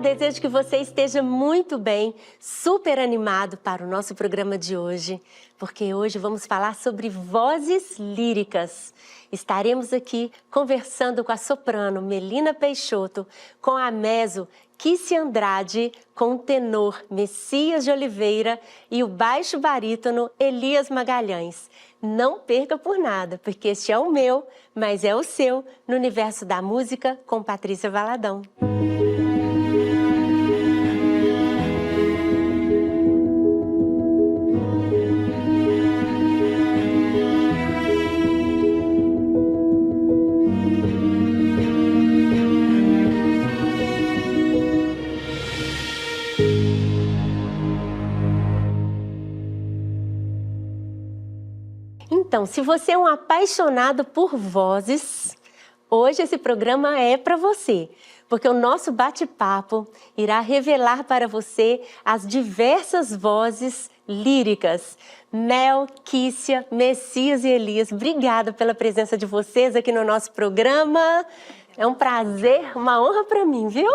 desejo que você esteja muito bem, super animado para o nosso programa de hoje, porque hoje vamos falar sobre vozes líricas. Estaremos aqui conversando com a soprano Melina Peixoto, com a mezzo Kícia Andrade, com o tenor Messias de Oliveira e o baixo barítono Elias Magalhães. Não perca por nada, porque este é o meu, mas é o seu, no universo da música com Patrícia Valadão. Então, se você é um apaixonado por vozes, hoje esse programa é para você, porque o nosso bate-papo irá revelar para você as diversas vozes líricas. Mel, Kícia, Messias e Elias, obrigada pela presença de vocês aqui no nosso programa. É um prazer, uma honra para mim, viu?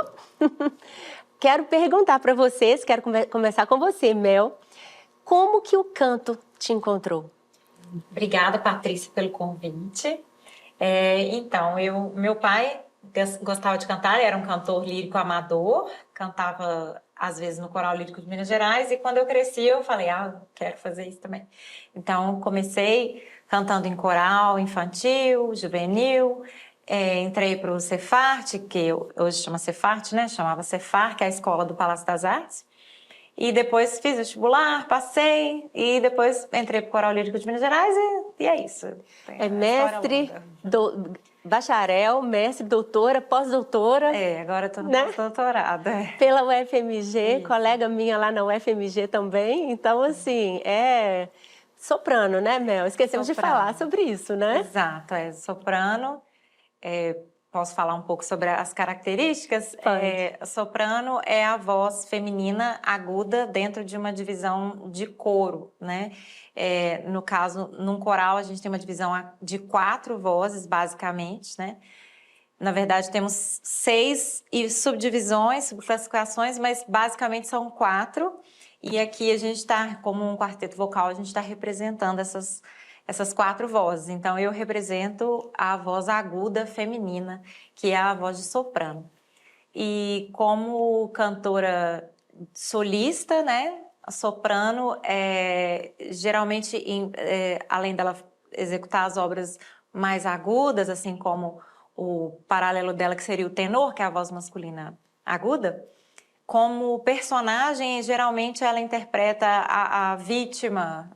Quero perguntar para vocês, quero começar com você, Mel, como que o canto te encontrou? Obrigada, Patrícia, pelo convite. Meu pai gostava de cantar, era um cantor lírico amador, cantava às vezes no Coral Lírico de Minas Gerais, e quando eu cresci eu falei, quero fazer isso também. Então comecei cantando em coral infantil, juvenil, entrei para o Cefarte, que hoje chama Cefarte, né? Chamava Cefar, que é a Escola do Palácio das Artes. E depois fiz vestibular, passei, e depois entrei para o Coral Lírico de Minas Gerais e é isso. É mestre, bacharel, mestre, doutora, pós-doutora. Agora estou no pós-doutorado. Pela UFMG, colega minha lá na UFMG também. Então, assim, é soprano, né, Mel? Esquecemos de falar sobre isso, né? Exato, soprano. Posso falar um pouco sobre as características? Soprano é a voz feminina aguda dentro de uma divisão de coro, né? No caso, num coral, a gente tem uma divisão de 4 vozes, basicamente, né? Na verdade, temos 6 subdivisões, subclassificações, mas basicamente são 4. E aqui a gente está, como um quarteto vocal, a gente está representando essas 4 vozes. Então, eu represento a voz aguda feminina, que é a voz de soprano. E como cantora solista, né, a soprano, geralmente, além dela executar as obras mais agudas, assim como o paralelo dela, que seria o tenor, que é a voz masculina aguda, como personagem, geralmente ela interpreta a vítima,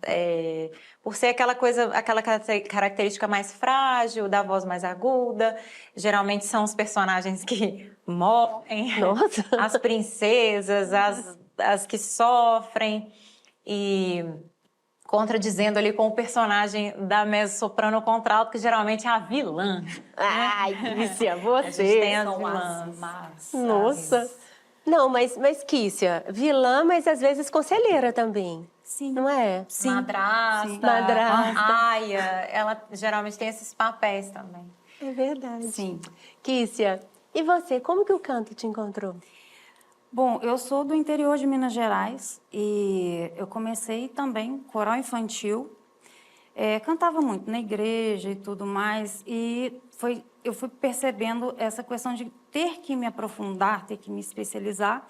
por ser aquela característica mais frágil, da voz mais aguda. Geralmente são os personagens que morrem, as princesas, as que sofrem, e contradizendo ali com o personagem da mezzo-soprano contralto, que geralmente é a vilã. Ai, Kícia, você! A gente tem as vilãs. Nossa! Não, mas Kícia, vilã, mas às vezes conselheira também. Sim. Não é? Sim. Madrasta, sim. Madrasta. Aia, ela geralmente tem esses papéis também. É verdade. Sim. Kícia, e você, como que o canto te encontrou? Bom, eu sou do interior de Minas Gerais e eu comecei também coral infantil. Cantava muito na igreja e tudo mais, e eu fui percebendo essa questão de ter que me aprofundar, ter que me especializar.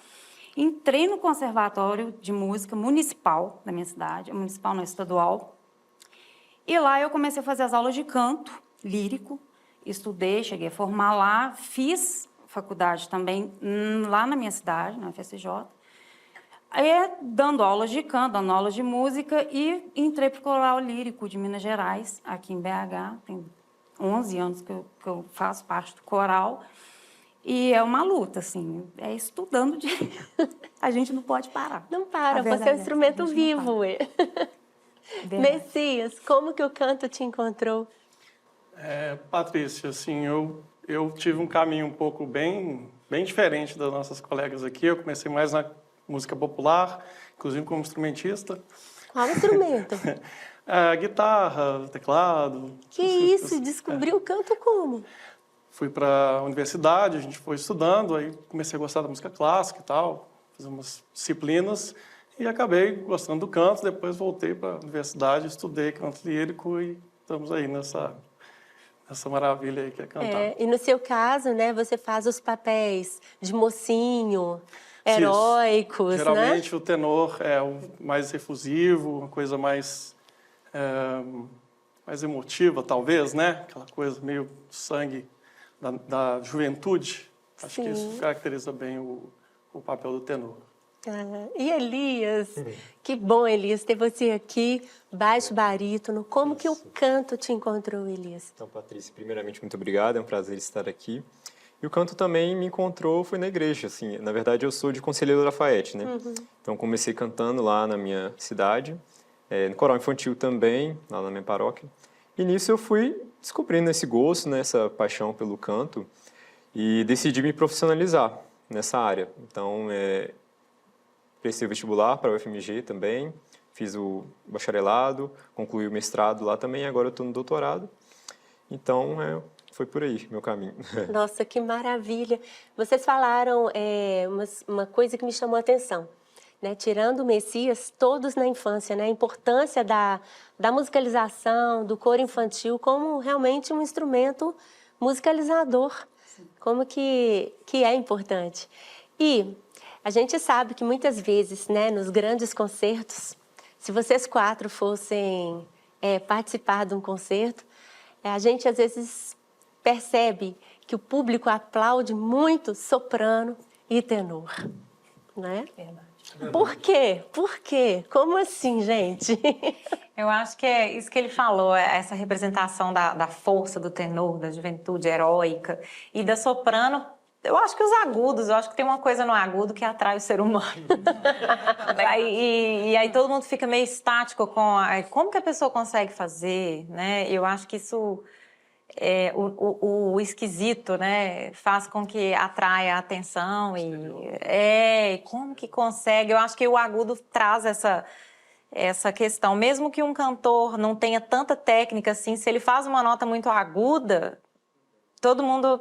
Entrei no Conservatório de Música Municipal da minha cidade, municipal não, estadual, e lá eu comecei a fazer as aulas de canto lírico, estudei, cheguei a formar lá, fiz faculdade também lá na minha cidade, na FSJ, dando aulas de canto, dando aulas de música, e entrei para o Coral Lírico de Minas Gerais, aqui em BH. Tem 11 anos que eu faço parte do coral. E é uma luta, assim, estudando de... A gente não pode parar. Não para, você é um instrumento vivo. Messias, como que o canto te encontrou? Patrícia, assim, eu tive um caminho um pouco bem diferente das nossas colegas aqui. Eu comecei mais na música popular, inclusive como instrumentista. Qual instrumento? Guitarra, teclado. Que isso? Descobriu o canto como? fui para a universidade, a gente foi estudando, aí comecei a gostar da música clássica e tal, fiz umas disciplinas e acabei gostando do canto, depois voltei para a universidade, estudei canto lírico e estamos aí nessa maravilha aí que é cantar. E no seu caso, né, você faz os papéis de mocinho, heróicos, Geralmente né? o tenor é o mais efusivo, uma coisa mais emotiva, talvez, né? Aquela coisa meio sangue da juventude. Acho que isso caracteriza bem o papel do tenor. E Elias, que bom, Elias, ter você aqui, baixo barítono. Como que o canto te encontrou, Elias? Então, Patrícia, primeiramente, muito obrigado, é um prazer estar aqui. E o canto também me encontrou, foi na igreja, assim. Na verdade, eu sou de Conselheiro Lafayette, né? Então, comecei cantando lá na minha cidade, no coral infantil também, lá na minha paróquia. E nisso eu fui descobrindo esse gosto, né, essa paixão pelo canto e decidi me profissionalizar nessa área. Então, prestei o vestibular para o UFMG também, fiz o bacharelado, concluí o mestrado lá também, agora eu estou no doutorado. Então, foi por aí meu caminho. Nossa, que maravilha! Vocês falaram uma coisa que me chamou a atenção, né? Tirando o Messias, todos na infância, né? A importância da musicalização, do coro infantil como realmente um instrumento musicalizador, como que é importante. E a gente sabe que muitas vezes, né, nos grandes concertos, se vocês 4 fossem participar de um concerto, a gente às vezes percebe que o público aplaude muito soprano e tenor, né? Verdade. Por quê? Por quê? Como assim, gente? Eu acho que é isso que ele falou, essa representação da força do tenor, da juventude heróica e da soprano. Eu acho que os agudos, eu acho que tem uma coisa no agudo que atrai o ser humano. e aí todo mundo fica meio estático com como que a pessoa consegue fazer, né? Eu acho que isso, o esquisito, né, faz com que atraia a atenção e como que consegue. Eu acho que o agudo traz essa questão. Mesmo que um cantor não tenha tanta técnica assim, se ele faz uma nota muito aguda, todo mundo...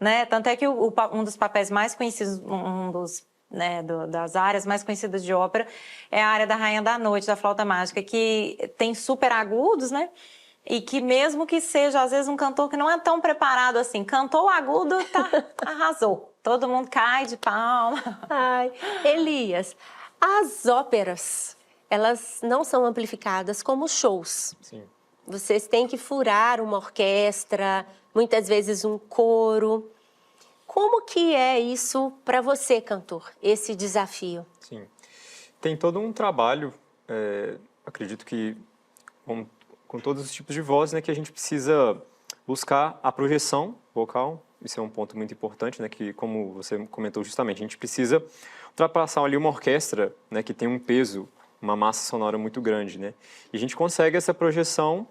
Né? Tanto é que um dos papéis mais conhecidos, das áreas mais conhecidas de ópera é a área da Rainha da Noite, da flauta mágica, que tem super agudos, né? E que mesmo que seja, às vezes, um cantor que não é tão preparado assim, cantou agudo, arrasou. Todo mundo cai de palma. Ai, Elias, as óperas, elas não são amplificadas como shows. Sim. Vocês têm que furar uma orquestra, muitas vezes um coro. Como que é isso para você, cantor, esse desafio? Sim. Tem todo um trabalho, acredito que com todos os tipos de voz, né, que a gente precisa buscar a projeção vocal. Isso é um ponto muito importante, né, que, como você comentou justamente, a gente precisa ultrapassar ali uma orquestra, né, que tem um peso, uma massa sonora muito grande, né? E a gente consegue essa projeção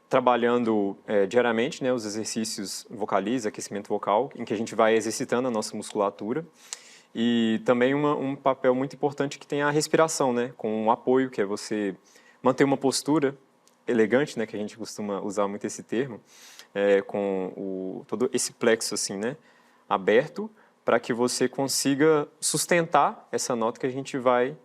trabalhando diariamente, né, os exercícios vocais, aquecimento vocal, em que a gente vai exercitando a nossa musculatura. E também um papel muito importante que tem a respiração, né, com um apoio, que é você manter uma postura elegante, né, que a gente costuma usar muito esse termo, com todo esse plexo assim, né, aberto, para que você consiga sustentar essa nota que a gente vai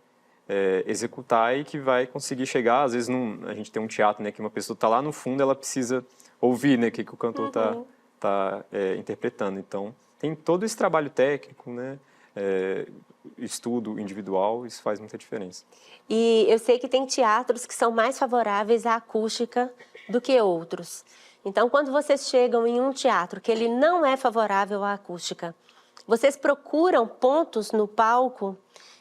executar e que vai conseguir chegar. Às vezes a gente tem um teatro, né, que uma pessoa está lá no fundo, ela precisa ouvir, né, o que o cantor está interpretando. Então, tem todo esse trabalho técnico, né, estudo individual, isso faz muita diferença. E eu sei que tem teatros que são mais favoráveis à acústica do que outros. Então, quando vocês chegam em um teatro que ele não é favorável à acústica, vocês procuram pontos no palco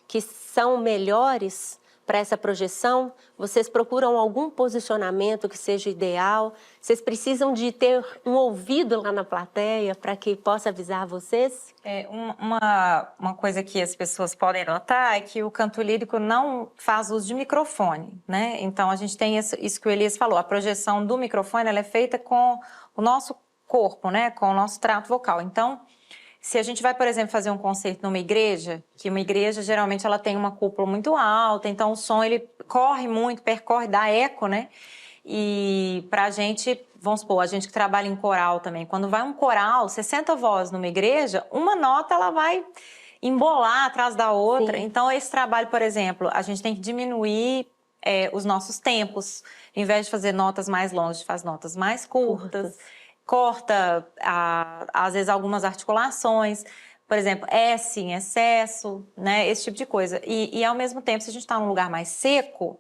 que são melhores para essa projeção? Vocês procuram algum posicionamento que seja ideal? Vocês precisam de ter um ouvido lá na plateia para que possa avisar vocês? Uma coisa que as pessoas podem notar é que o canto lírico não faz uso de microfone, né? Então, a gente tem isso que o Elias falou, a projeção do microfone ela é feita com o nosso corpo, né? Com o nosso trato vocal. Então, se a gente vai, por exemplo, fazer um concerto numa igreja, que uma igreja geralmente ela tem uma cúpula muito alta, então o som ele corre muito, percorre, dá eco, né? E para a gente vamos supor, a gente que trabalha em coral também, quando vai um coral, 60 vozes numa igreja, uma nota ela vai embolar atrás da outra. Sim. Então, esse trabalho, por exemplo, a gente tem que diminuir os nossos tempos. Em vez de fazer notas mais longas, a gente faz notas mais curtas. Corta, às vezes, algumas articulações. Por exemplo, S em excesso, né? Esse tipo de coisa. E ao mesmo tempo, se a gente está num lugar mais seco,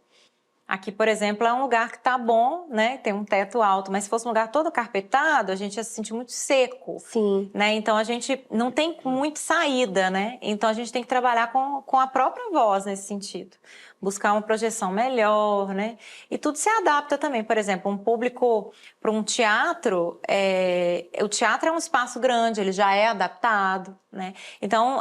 aqui, por exemplo, é um lugar que tá bom, né? Tem um teto alto, mas se fosse um lugar todo carpetado, a gente ia se sentir muito seco. Sim. Né? Então, a gente não tem muita saída, né? Então, a gente tem que trabalhar com a própria voz nesse sentido. Buscar uma projeção melhor, né? E tudo se adapta também. Por exemplo, um público para um teatro, o teatro é um espaço grande, ele já é adaptado, né? Então,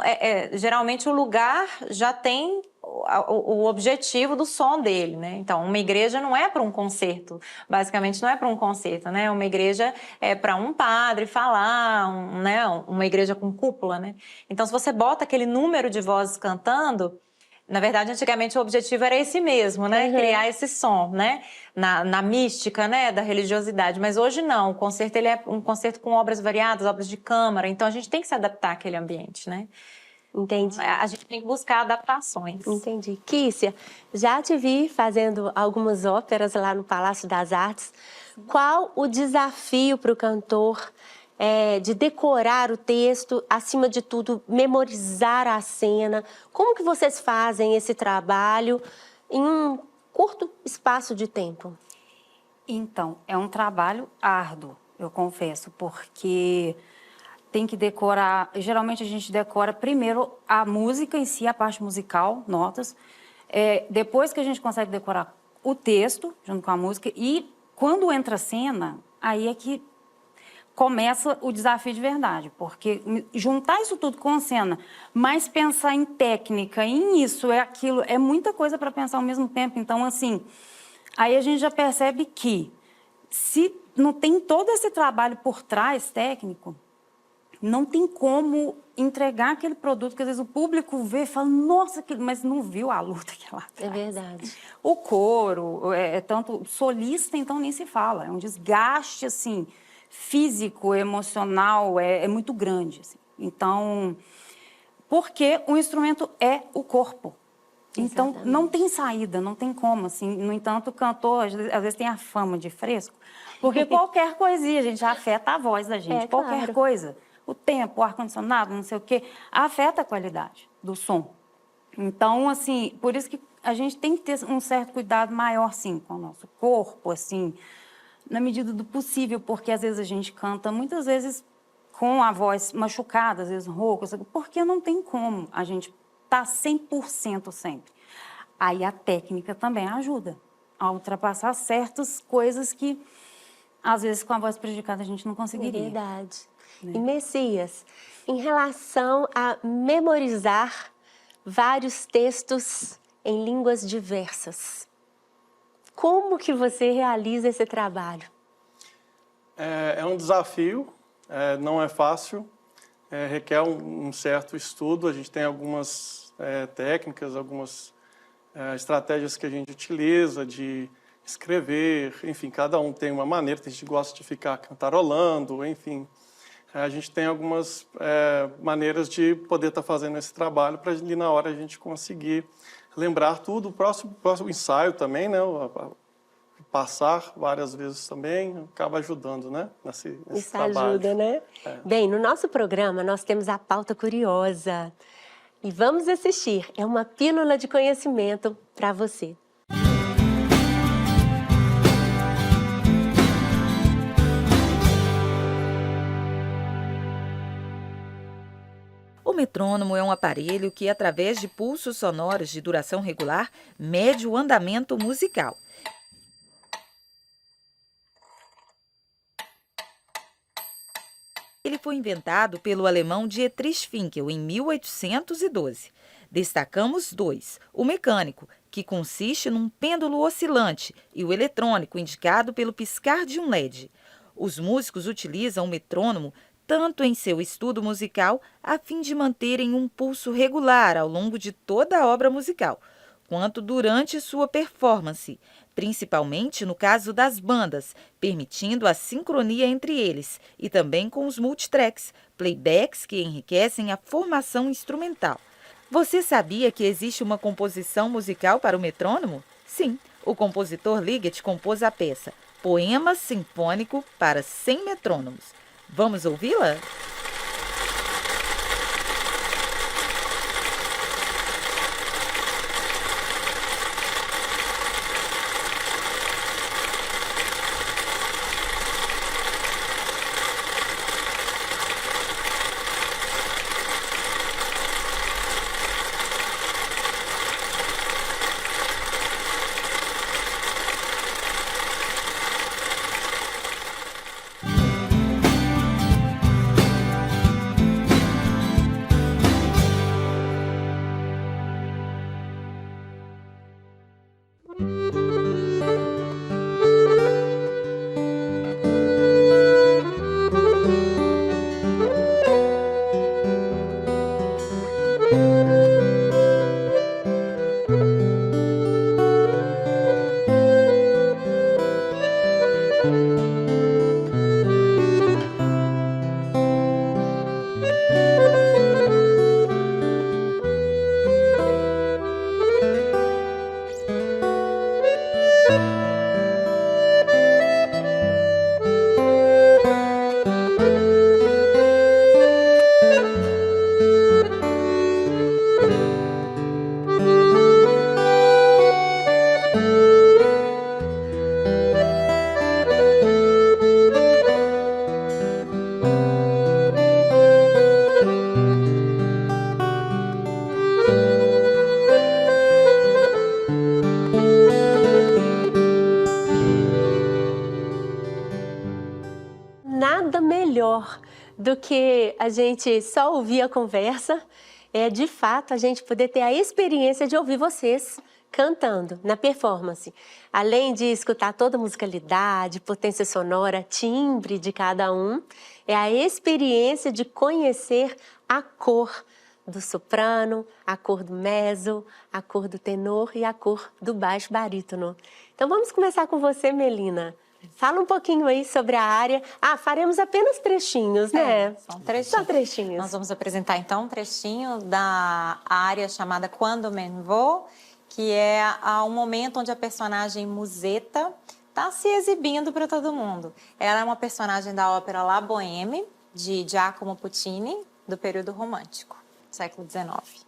geralmente o lugar já tem o objetivo do som dele, né? Então, uma igreja não é para um concerto, basicamente não é para um concerto, né? Uma igreja é para um padre falar, né? Uma igreja com cúpula, né? Então, se você bota aquele número de vozes cantando, na verdade, antigamente o objetivo era esse mesmo, né? Criar esse som, né? Na mística, né? Da religiosidade. Mas hoje não, o concerto ele é um concerto com obras variadas, obras de câmara, então a gente tem que se adaptar àquele ambiente, né? Entendi. A gente tem que buscar adaptações. Entendi. Kícia, já te vi fazendo algumas óperas lá no Palácio das Artes. Qual o desafio para o cantor de decorar o texto, acima de tudo, memorizar a cena? Como que vocês fazem esse trabalho em um curto espaço de tempo? Então, é um trabalho árduo, eu confesso, porque tem que decorar. Geralmente a gente decora primeiro a música em si, a parte musical, notas. Depois que a gente consegue decorar o texto, junto com a música, e quando entra a cena, aí é que começa o desafio de verdade, porque juntar isso tudo com a cena, mas pensar em técnica, em isso, aquilo, é muita coisa para pensar ao mesmo tempo. Então, assim, aí a gente já percebe que se não tem todo esse trabalho por trás técnico, não tem como entregar aquele produto que às vezes o público vê e fala, nossa, mas não viu a luta que ela É verdade. O coro, tanto solista, então nem se fala, é um desgaste, assim, físico, emocional, é muito grande. Assim. Então, porque o instrumento é o corpo. Então, Exatamente. não tem saída, não tem como, assim. No entanto, o cantor, às vezes, tem a fama de fresco, porque qualquer coisinha, gente, já afeta a voz da gente. Qualquer claro. coisa. O tempo, o ar-condicionado, não sei o quê, afeta a qualidade do som. Então, assim, por isso que a gente tem que ter um certo cuidado maior, sim, com o nosso corpo, assim, na medida do possível, porque às vezes a gente canta, muitas vezes, com a voz machucada, às vezes rouca, porque não tem como a gente tá 100% sempre. Aí a técnica também ajuda a ultrapassar certas coisas que, às vezes, com a voz prejudicada, a gente não conseguiria. É verdade. E Messias, em relação a memorizar vários textos em línguas diversas, como que você realiza esse trabalho? É um desafio, não é fácil, requer um certo estudo. A gente tem algumas técnicas, algumas estratégias que a gente utiliza de escrever, enfim, cada um tem uma maneira, tem gente que gosta de ficar cantarolando, enfim. A gente tem algumas maneiras de poder estar fazendo esse trabalho para ali na hora a gente conseguir lembrar tudo. O próximo ensaio também, né? Passar várias vezes também acaba ajudando, né? Nesse Isso trabalho. ajuda, né? Bem, no nosso programa nós temos a pauta curiosa e vamos assistir. É uma pílula de conhecimento para você. O metrônomo é um aparelho que, através de pulsos sonoros de duração regular, mede o andamento musical. Ele foi inventado pelo alemão Dietrich Finkel em 1812. Destacamos dois: o mecânico, que consiste num pêndulo oscilante, e o eletrônico, indicado pelo piscar de um LED. Os músicos utilizam o metrônomo tanto em seu estudo musical, a fim de manterem um pulso regular ao longo de toda a obra musical, quanto durante sua performance, principalmente no caso das bandas, permitindo a sincronia entre eles e também com os multitracks, playbacks que enriquecem a formação instrumental. Você sabia que existe uma composição musical para o metrônomo? Sim, o compositor Ligeti compôs a peça Poema Sinfônico para 100 Metrônomos. Vamos ouvi-la? Nada melhor do que a gente só ouvir a conversa, é de fato a gente poder ter a experiência de ouvir vocês cantando na performance. Além de escutar toda a musicalidade, potência sonora, timbre de cada um, é a experiência de conhecer a cor do soprano, a cor do mezzo, a cor do tenor e a cor do baixo barítono. Então vamos começar com você, Melina. Fala um pouquinho aí sobre a área. Faremos apenas trechinhos, né? São trechinhos. Só trechinhos. Nós vamos apresentar então um trechinho da área chamada Quando Men Vo, que é um momento onde a personagem Musetta está se exibindo para todo mundo. Ela é uma personagem da ópera La Bohème, de Giacomo Puccini, do período romântico, século XIX.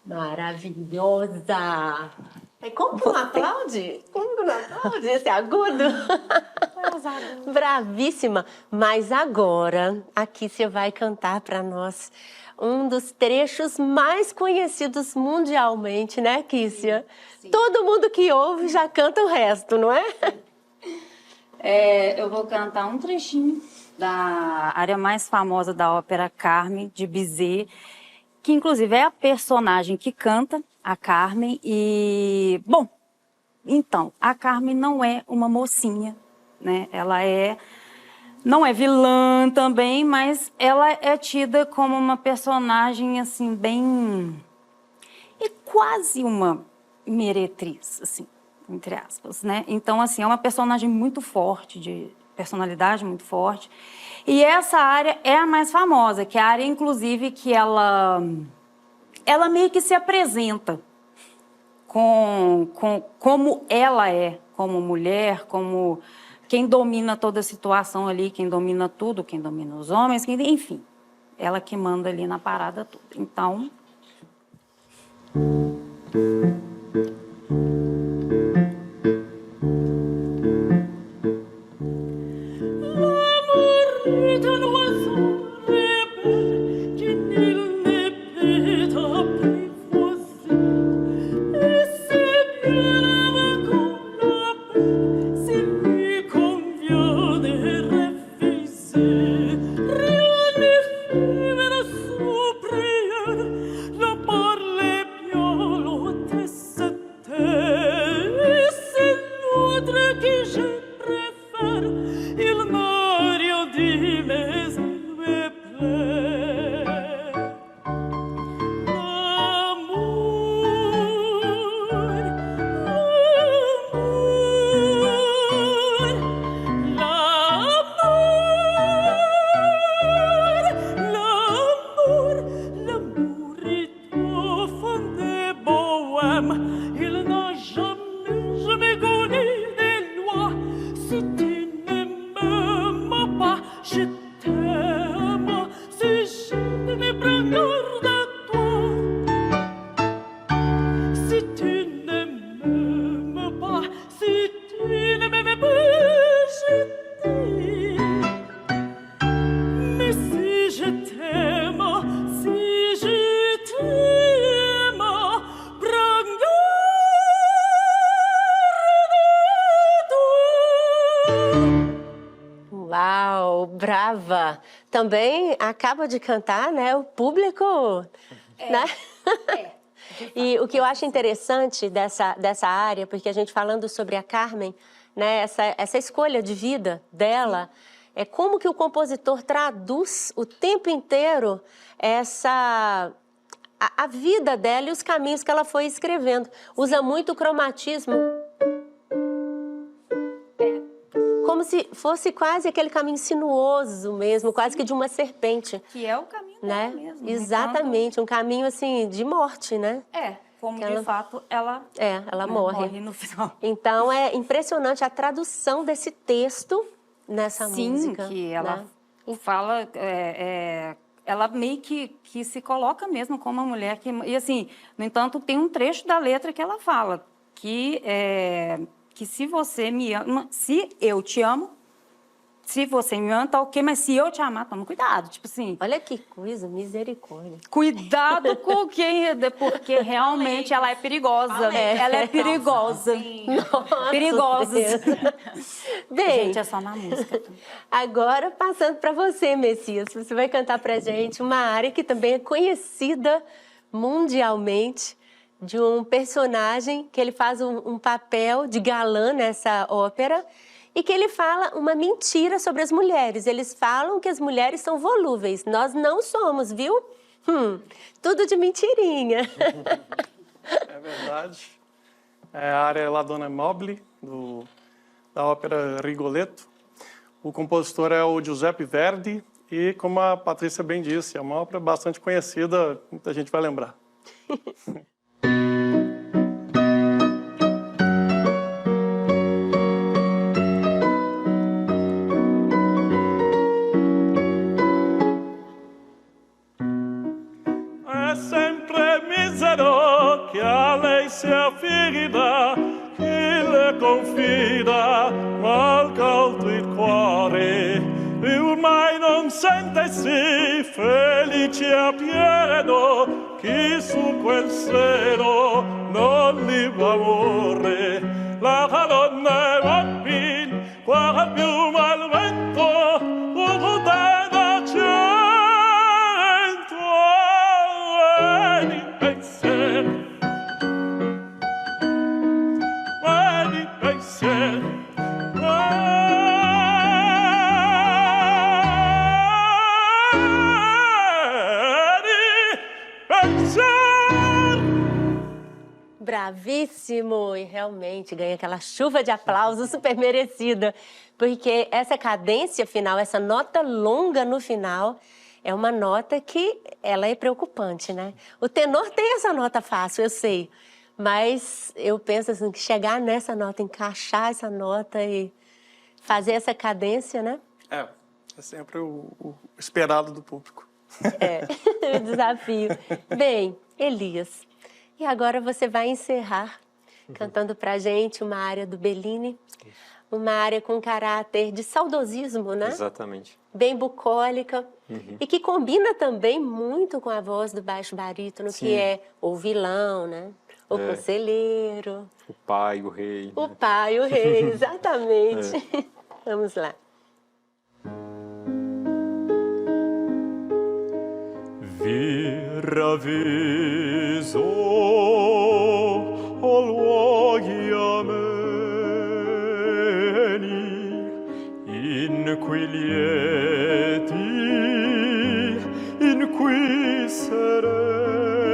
Maravilhosa! Como que não aplaude? Como que não aplaude esse agudo? Bravíssima! Mas agora, aqui você vai cantar para nós um dos trechos mais conhecidos mundialmente, né, Kícia? Sim. Todo mundo que ouve já canta o resto, não é? Eu vou cantar um trechinho da área mais famosa da ópera Carmen, de Bizet, que inclusive é a personagem que canta, a Carmen. E, bom, então, a Carmen não é uma mocinha, né? Ela não é vilã também, mas ela é tida como uma personagem, assim, bem... e quase uma meretriz, assim, entre aspas, né? Então, assim, é uma personagem muito forte, de personalidade muito forte. E essa área é a mais famosa, que é a área, inclusive, que ela meio que se apresenta como ela é, como mulher, como quem domina toda a situação ali, quem domina tudo, quem domina os homens, enfim, ela que manda ali na parada toda. Então... poème, il n'a jamais connu des lois. Si tu ne m'aimes pas, je t'aime. Si je ne prends garde à toi. Si tu ne m'aimes pas, si tu ne m'aimes pas, je t'aime. Mais si je t'aime, si je t'aime, prends garde à toi. Uau, brava! Também acaba de cantar, né? O público, né? E o que eu acho interessante dessa área, porque a gente falando sobre a Carmen, né? Essa escolha de vida dela, é como que o compositor traduz o tempo inteiro a vida dela e os caminhos que ela foi escrevendo. Usa muito o cromatismo. Como se fosse quase aquele caminho sinuoso mesmo, quase que de uma serpente. Que é o caminho Né? dela mesmo. Exatamente, um caminho assim de morte, né? Como Que de ela- fato ela, Ela né, morre. no final. Então é impressionante a tradução desse texto nessa Sim, música. que ela né? fala, ela meio que se coloca mesmo como uma mulher que... E assim, no entanto, tem um trecho da letra que ela fala que se você me ama, se eu te amo, se você me ama, tá ok, mas se eu te amar, toma cuidado. Tipo assim, Olha que coisa, misericórdia. cuidado com quem, porque realmente ela é perigosa. Ela é perigosa. Nossa, Perigosa. Deus. Bem, Gente, é só na música. agora passando para você, Messias, você vai cantar para gente uma área que também é conhecida mundialmente, de um personagem que ele faz um papel de galã nessa ópera e que ele fala uma mentira sobre as mulheres. Eles falam que as mulheres são volúveis. Nós não somos, viu? Tudo de mentirinha. É verdade. A área é La Donna Mobile, da ópera Rigoletto. O compositor é o Giuseppe Verdi e, como a Patrícia bem disse, é uma ópera bastante conhecida, muita gente vai lembrar. È sempre misero che a lei si affida, chi le confida, malcaldo il cuore, e ormai non sente sì felice a pieno, chi su quel seno non li va amore. La donna è mobile, guarda più mal vento, da cento, di pensiero. Di pensiero. Bravíssimo! E realmente ganha aquela chuva de aplausos super merecida, porque essa cadência final, essa nota longa no final, é uma nota que ela é preocupante, né? O tenor tem essa nota fácil, eu sei, mas eu penso assim, que chegar nessa nota, encaixar essa nota e fazer essa cadência, né? É sempre o esperado do público. O desafio. Bem, Elias, e agora você vai encerrar cantando pra gente uma área do Bellini, uma área com caráter de saudosismo, né? Exatamente. Bem bucólica, e que combina também muito com a voz do baixo barítono, Sim. que é o vilão, né? O conselheiro, O pai, o rei. o né? pai, o rei, exatamente. Vamos lá. Vi ravviso o luoghi ameni in cui lieti, in cui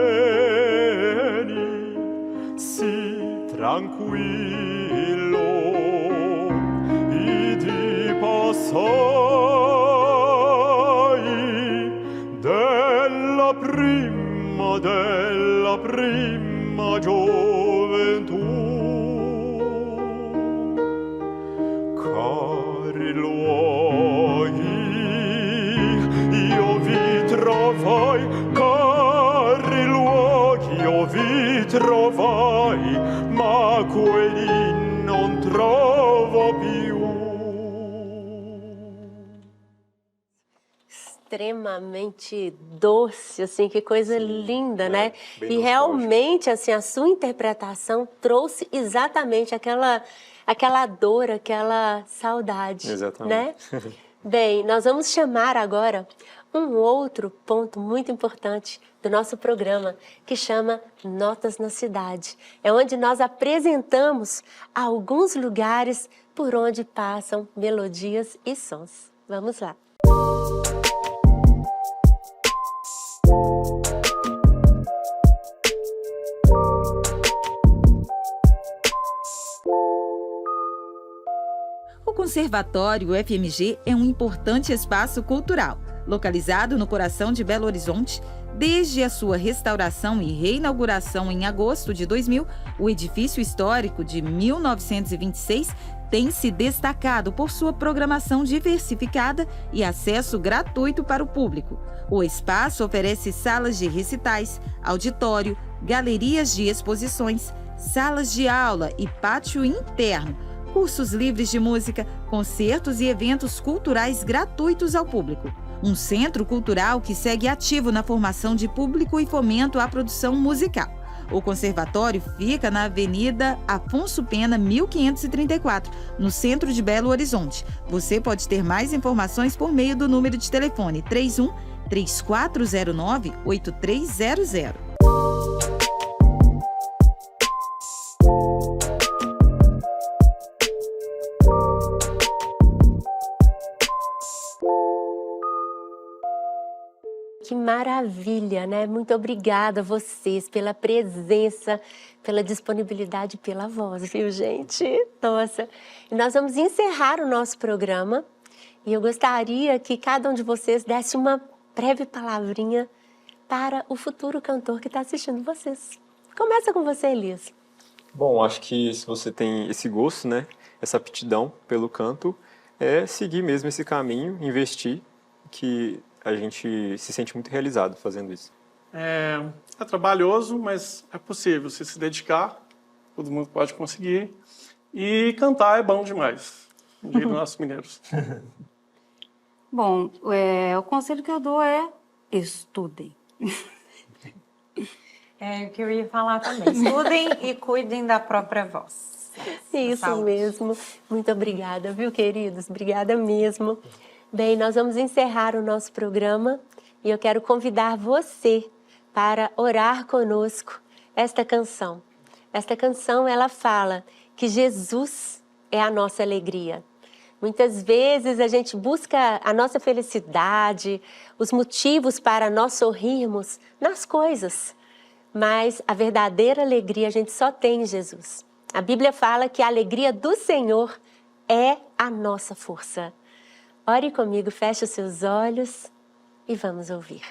sereni, sì tranquillo idi passai della prima prima gioventù. Cari luoghi, io vi trovai, cari luoghi, io vi trovai, ma quelli non trovo più. Extremamente doce, assim, que coisa linda, né? bem E nostálgico. realmente, assim, a sua interpretação trouxe exatamente aquela dor, aquela saudade, Exatamente. né? Bem, nós vamos chamar agora um outro ponto muito importante do nosso programa, que chama Notas na Cidade. É onde nós apresentamos alguns lugares por onde passam melodias e sons. Vamos lá. O Conservatório UFMG é um importante espaço cultural, localizado no coração de Belo Horizonte. Desde a sua restauração e reinauguração em agosto de 2000, o edifício histórico de 1926 tem se destacado por sua programação diversificada e acesso gratuito para o público. O espaço oferece salas de recitais, auditório, galerias de exposições, salas de aula e pátio interno, cursos livres de música, concertos e eventos culturais gratuitos ao público. Um centro cultural que segue ativo na formação de público e fomento à produção musical. O conservatório fica na Avenida Afonso Pena, 1534, no centro de Belo Horizonte. Você pode ter mais informações por meio do número de telefone 31 3409 8300. Que maravilha, né? Muito obrigada a vocês pela presença, pela disponibilidade, pela voz, viu, gente? Nossa! E nós vamos encerrar o nosso programa e eu gostaria que cada um de vocês desse uma breve palavrinha para o futuro cantor que está assistindo vocês. Começa com você, Elias. Bom, acho que se você tem esse gosto, né, essa aptidão pelo canto, é seguir mesmo esse caminho, investir, que a gente se sente muito realizado fazendo isso. É trabalhoso, mas é possível. Se dedicar, todo mundo pode conseguir. E cantar é bom demais, diz nossos mineiros. Bom, o conselho que eu dou é estudem. É o que eu ia falar também. Estudem e cuidem da própria voz. Isso Saúde. mesmo. Muito obrigada, viu, queridos? Obrigada mesmo. Bem, nós vamos encerrar o nosso programa e eu quero convidar você para orar conosco esta canção. Esta canção, ela fala que Jesus é a nossa alegria. Muitas vezes a gente busca a nossa felicidade, os motivos para nós sorrirmos nas coisas, mas a verdadeira alegria a gente só tem em Jesus. A Bíblia fala que a alegria do Senhor é a nossa força. Ore comigo, feche os seus olhos e vamos ouvir.